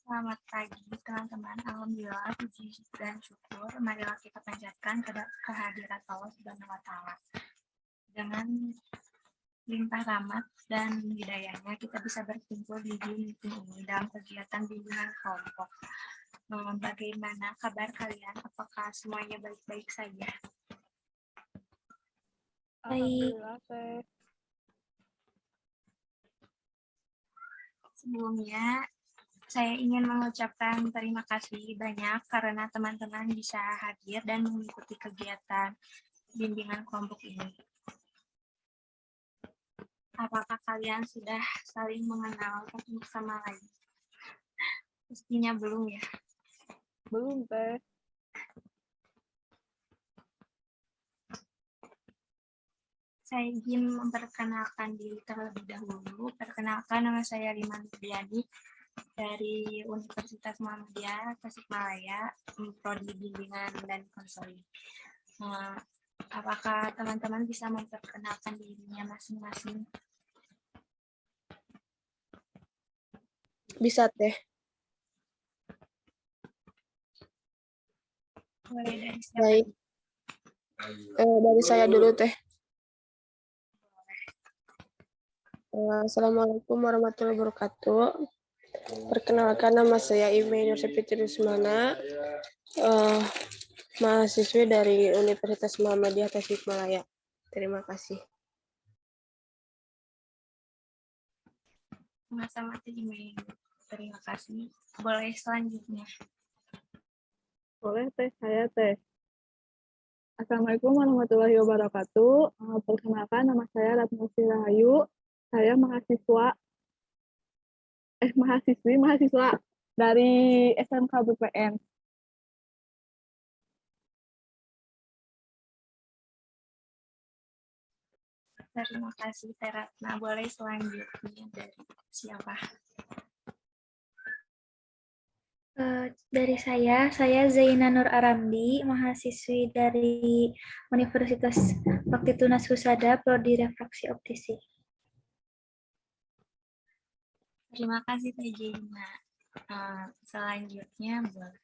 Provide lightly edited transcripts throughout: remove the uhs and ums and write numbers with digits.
Selamat pagi teman-teman. Alhamdulillah, puji dan syukur marilah kita panjatkan kehadirat Allah Subhanahu wa Ta'ala. Dengan limpah rahmat dan hidayahnya kita bisa berkumpul di meeting ini dalam kegiatan bimbingan kelompok. Bagaimana kabar kalian? Apakah semuanya baik-baik saja? Alhamdulillah, Teh. Sebelumnya, saya ingin mengucapkan terima kasih banyak karena teman-teman bisa hadir dan mengikuti kegiatan bimbingan kelompok ini. Apakah kalian sudah saling mengenal satu sama lain? Pastinya belum ya. Belum, Teh. Saya ingin memperkenalkan diri terlebih dahulu. Perkenalkan, nama saya Rima Nurdiani dari Universitas Muhammadiyah Tasikmalaya, Prodi Bimbingan dan Konseling. Apakah teman-teman bisa memperkenalkan dirinya masing-masing? Bisa, Teh. Boleh dari siapa? Baik. Dari saya dulu, Teh. Assalamualaikum warahmatullahi wabarakatuh. Perkenalkan, nama saya Ime Nur Septi Rusmana, mahasiswi dari Universitas Muhammadiyah Tasikmalaya. Terima kasih. Sama-sama, Ime. Terima kasih. Boleh selanjutnya. Boleh, Teh. Saya, Teh. Assalamualaikum warahmatullahi wabarakatuh. Perkenalkan, nama saya Ratnasi Rahayu. Saya mahasiswa dari SMK BPN. Terima kasih, Teratna. Boleh selanjutnya dari siapa? Dari saya Zaina Nur Aramdi, mahasiswi dari Universitas Bakti Tunas Husada, Prodi Refraksi Optisi. Terima kasih, Teh Jaina. Selanjutnya, boleh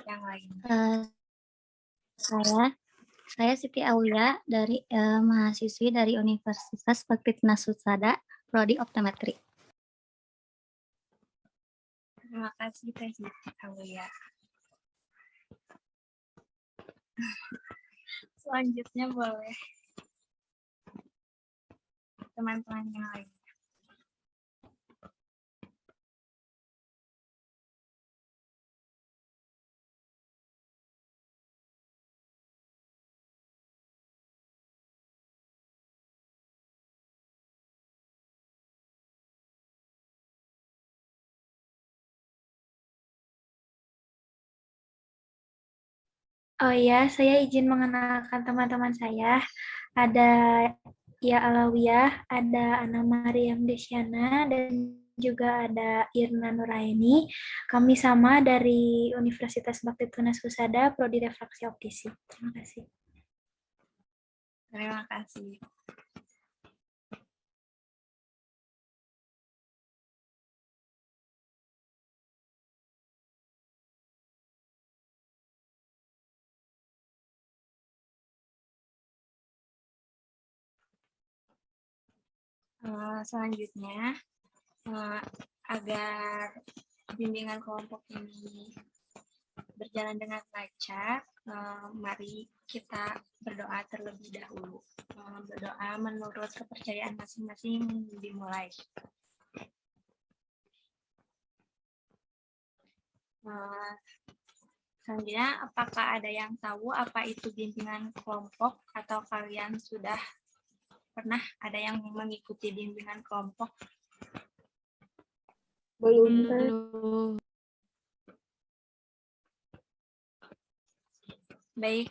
yang lain. Saya Siti Aulia dari mahasiswi dari Universitas Bakti Tunas Husada, Prodi Optometri. Terima kasih, Teh Siti Aulia. Selanjutnya boleh teman-teman yang lain. Oh ya, saya izin mengenalkan teman-teman saya. Ada Ya Alawiyah, ada Ana Mariam Desyana, dan juga ada Irna Nuraini. Kami sama dari Universitas Bakti Tunas Husada, Prodi Refraksi Optisi. Terima kasih. Terima kasih. Selanjutnya, agar bimbingan kelompok ini berjalan dengan lancar, mari kita berdoa terlebih dahulu. Berdoa menurut kepercayaan masing-masing dimulai. Selanjutnya, apakah ada yang tahu apa itu bimbingan kelompok atau kalian sudah pernah ada yang mengikuti bimbingan kelompok? Belum, Teh. Belum. Baik,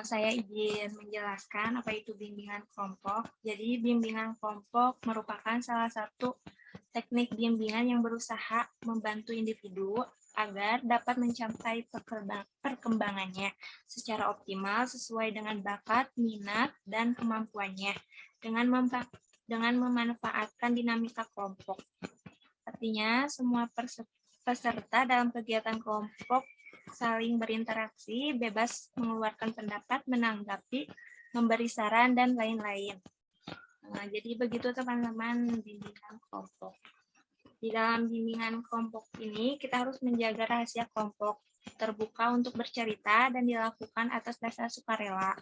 saya izin menjelaskan apa itu bimbingan kelompok. Jadi, bimbingan kelompok merupakan salah satu teknik bimbingan yang berusaha membantu individu agar dapat mencapai perkembangannya secara optimal sesuai dengan bakat, minat, dan kemampuannya dengan memanfaatkan dinamika kelompok Artinya, semua peserta dalam kegiatan kelompok saling berinteraksi, bebas mengeluarkan pendapat, menanggapi, memberi saran, dan lain-lain. Nah, jadi begitu teman-teman bimbingan kelompok. Di dalam bimbingan kelompok ini, kita harus menjaga rahasia kelompok, terbuka untuk bercerita, dan dilakukan atas dasar sukarela.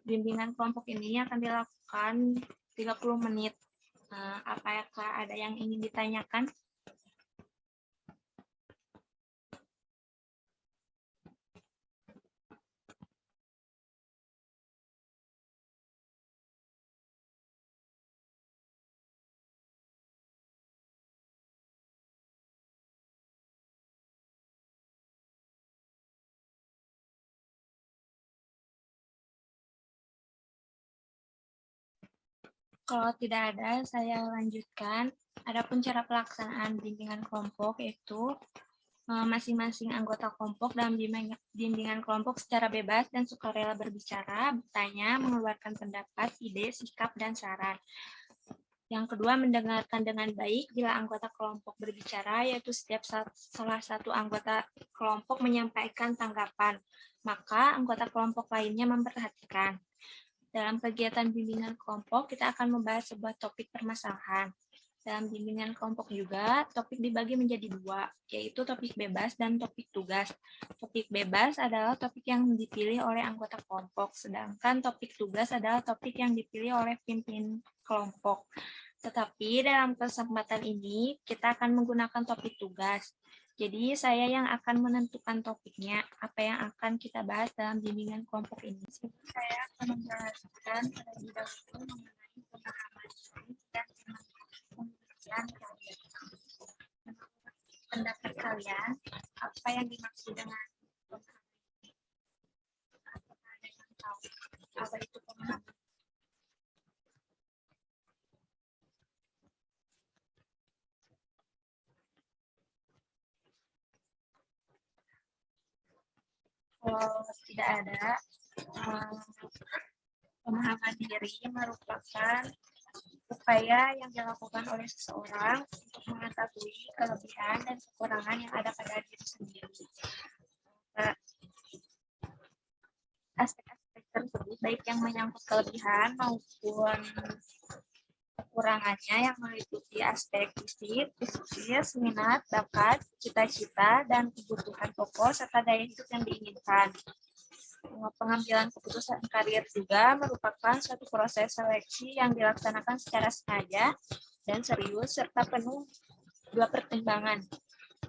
Bimbingan kelompok ini akan dilakukan 30 menit. Apakah ada yang ingin ditanyakan? Kalau tidak ada, saya lanjutkan. Adapun cara pelaksanaan bimbingan kelompok yaitu masing-masing anggota kelompok dalam bimbingan kelompok secara bebas dan sukarela berbicara, bertanya, mengeluarkan pendapat, ide, sikap, dan saran. Yang kedua, mendengarkan dengan baik bila anggota kelompok berbicara, yaitu setiap salah satu anggota kelompok menyampaikan tanggapan, maka anggota kelompok lainnya memperhatikan. Dalam kegiatan bimbingan kelompok, kita akan membahas sebuah topik permasalahan. Dalam bimbingan kelompok juga, topik dibagi menjadi dua, yaitu topik bebas dan topik tugas. Topik bebas adalah topik yang dipilih oleh anggota kelompok, sedangkan topik tugas adalah topik yang dipilih oleh pimpinan kelompok. Tetapi dalam kesempatan ini, kita akan menggunakan topik tugas. Jadi, saya yang akan menentukan topiknya, apa yang akan kita bahas dalam bimbingan kelompok ini. Saya akan menjelaskan terlebih dahulu mengenai pemahaman diri dan pembelajaran kalian. Menurut pendapat kalian, apa yang dimaksud dengan pemahaman diri? Apakah ada yang tahu apa itu pemahaman? Kalau tidak ada, pemahaman diri merupakan upaya yang dilakukan oleh seseorang untuk mengetahui kelebihan dan kekurangan yang ada pada diri sendiri. Aspek-aspek tersebut, baik yang menyangkut kelebihan maupun kekurangannya, yang meliputi aspek fisik, psikis, minat, bakat, cita-cita, dan kebutuhan pokok, serta daya hidup yang diinginkan. Pengambilan keputusan karir juga merupakan suatu proses seleksi yang dilaksanakan secara sengaja dan serius serta penuh dua pertimbangan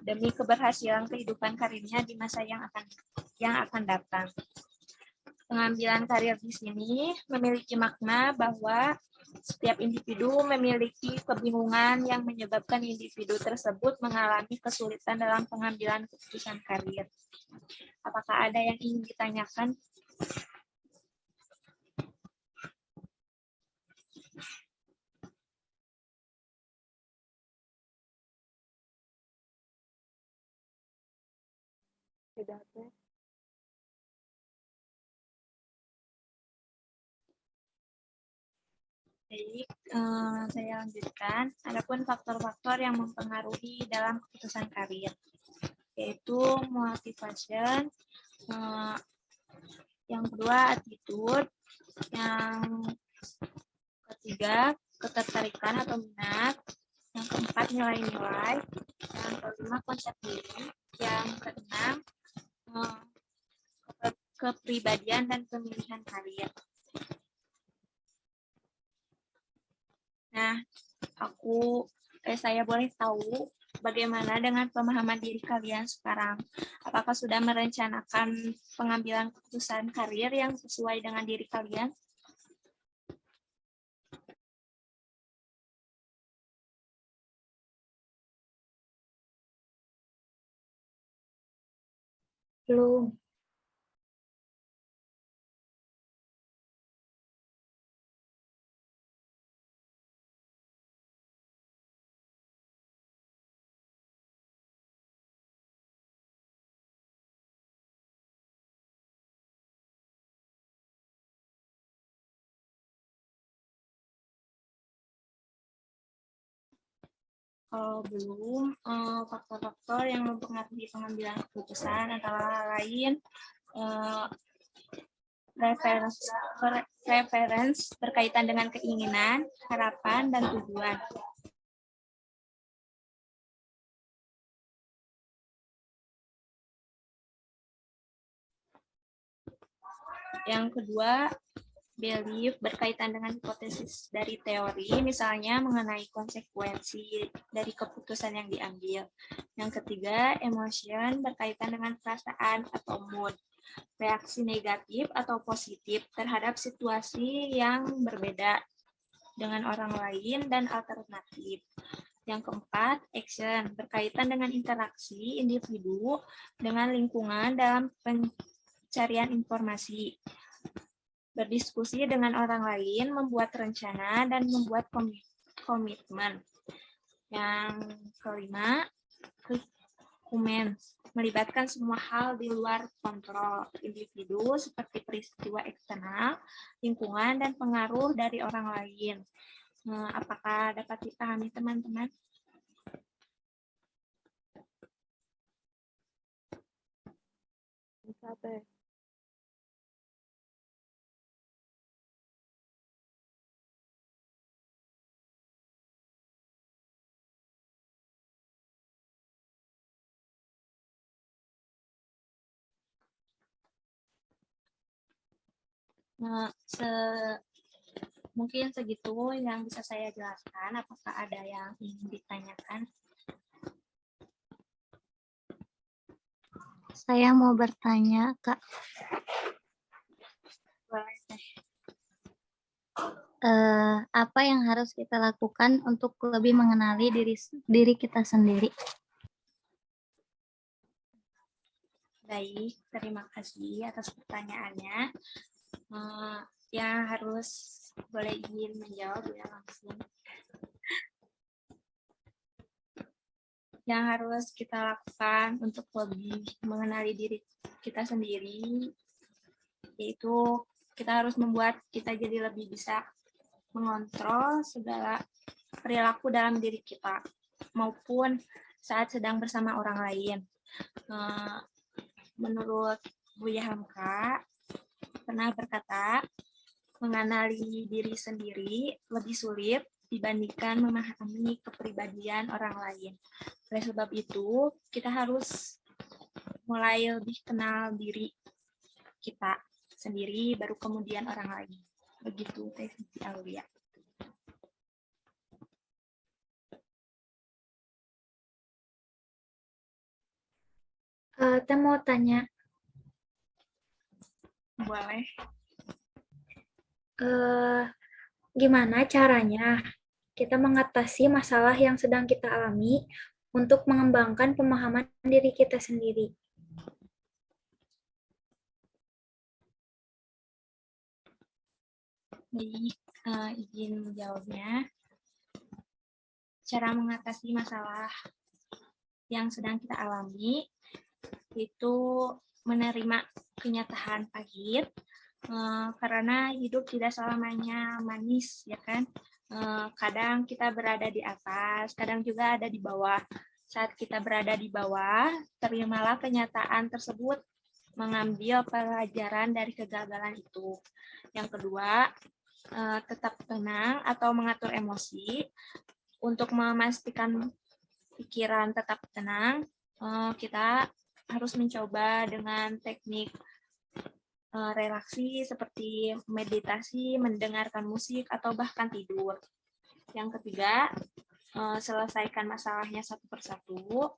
demi keberhasilan kehidupan karirnya di masa yang akan datang. Pengambilan karir di sini memiliki makna bahwa setiap individu memiliki kebingungan yang menyebabkan individu tersebut mengalami kesulitan dalam pengambilan keputusan karir. Apakah ada yang ingin ditanyakan? Tidak ada. Baik, saya lanjutkan. Adapun faktor-faktor yang mempengaruhi dalam keputusan karir, yaitu motivation, yang kedua attitude, yang ketiga ketertarikan atau minat, yang keempat nilai-nilai, yang kelima konsep diri, yang keenam kepribadian dan pemilihan karir. Nah, saya boleh tahu bagaimana dengan pemahaman diri kalian sekarang? Apakah sudah merencanakan pengambilan keputusan karir yang sesuai dengan diri kalian? Belum. Kalau belum, faktor-faktor yang mempengaruhi pengambilan keputusan antara lain preference berkaitan dengan keinginan, harapan, dan tujuan. Yang kedua, belief berkaitan dengan hipotesis dari teori, misalnya mengenai konsekuensi dari keputusan yang diambil. Yang ketiga, emotion berkaitan dengan perasaan atau mood, reaksi negatif atau positif terhadap situasi yang berbeda dengan orang lain dan alternatif. Yang keempat, action berkaitan dengan interaksi individu dengan lingkungan dalam pencarian informasi, berdiskusi dengan orang lain, membuat rencana, dan membuat komitmen. Yang kelima, melibatkan semua hal di luar kontrol individu seperti peristiwa eksternal, lingkungan, dan pengaruh dari orang lain. Apakah dapat dipahami teman-teman? Bisa teh. Mungkin segitu yang bisa saya jelaskan. Apakah ada yang ingin ditanyakan? Saya mau bertanya, Kak. Boleh. Apa yang harus kita lakukan untuk lebih mengenali diri kita sendiri? Baik, terima kasih atas pertanyaannya. Yang harus boleh izin menjawab ya langsung. Yang harus kita lakukan untuk lebih mengenali diri kita sendiri, yaitu kita harus membuat kita jadi lebih bisa mengontrol segala perilaku dalam diri kita, maupun saat sedang bersama orang lain. Menurut Buya Hamka, pernah berkata, mengenali diri sendiri lebih sulit dibandingkan memahami kepribadian orang lain. Oleh sebab itu, kita harus mulai lebih kenal diri kita sendiri, baru kemudian orang lain. Begitu, Teh Siti Aulia. Teh mau tanya, Boleh. gimana caranya kita mengatasi masalah yang sedang kita alami untuk mengembangkan pemahaman diri kita sendiri? Jadi, izin menjawabnya. Cara mengatasi masalah yang sedang kita alami itu menerima kenyataan pahit, karena hidup tidak selamanya manis, ya kan? Kadang kita berada di atas, kadang juga ada di bawah. Saat kita berada di bawah, terimalah kenyataan tersebut, mengambil pelajaran dari kegagalan itu. Yang kedua, tetap tenang atau mengatur emosi. Untuk memastikan pikiran tetap tenang, kita harus mencoba dengan teknik relaksasi seperti meditasi, mendengarkan musik, atau bahkan tidur. Yang ketiga, selesaikan masalahnya satu persatu.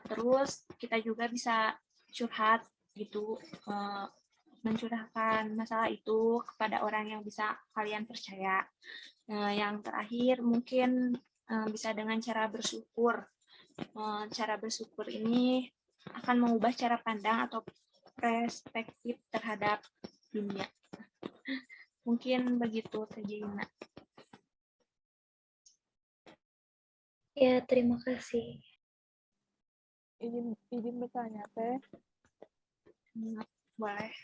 Terus kita juga bisa curhat gitu, mencurahkan masalah itu kepada orang yang bisa kalian percaya. Yang terakhir mungkin bisa dengan cara bersyukur. Cara bersyukur ini akan mengubah cara pandang atau perspektif terhadap dunia. Mungkin begitu, Teh Gina. Ya, terima kasih. Izin bertanya teh. Boleh.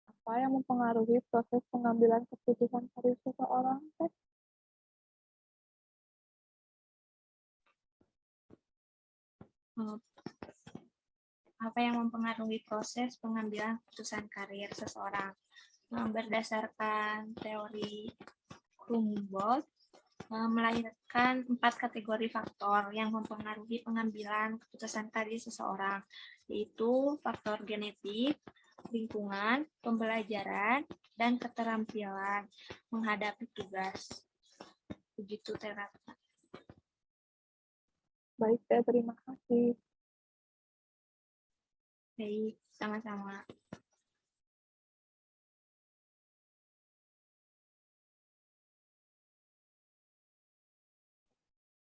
Apa yang mempengaruhi proses pengambilan keputusan dari seseorang teh? apa yang mempengaruhi proses pengambilan keputusan karir seseorang. Berdasarkan teori Humboldt, melahirkan 4 kategori faktor yang mempengaruhi pengambilan keputusan karir seseorang, yaitu faktor genetik, lingkungan, pembelajaran, dan keterampilan menghadapi tugas. Begitu, Tera. Baik, Teh, terima kasih. Baik, sama-sama.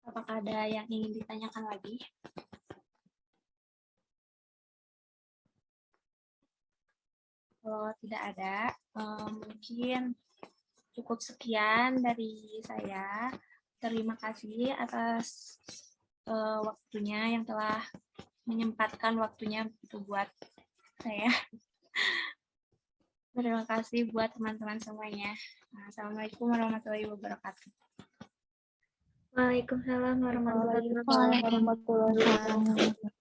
Apakah ada yang ingin ditanyakan lagi? Kalau tidak ada, mungkin cukup sekian dari saya. Terima kasih atas waktunya yang telah menyempatkan waktunya itu buat saya. Terima kasih buat teman-teman semuanya. Assalamualaikum warahmatullahi wabarakatuh. Waalaikumsalam warahmatullahi Waalaikumsalam warahmatullahi wabarakatuh.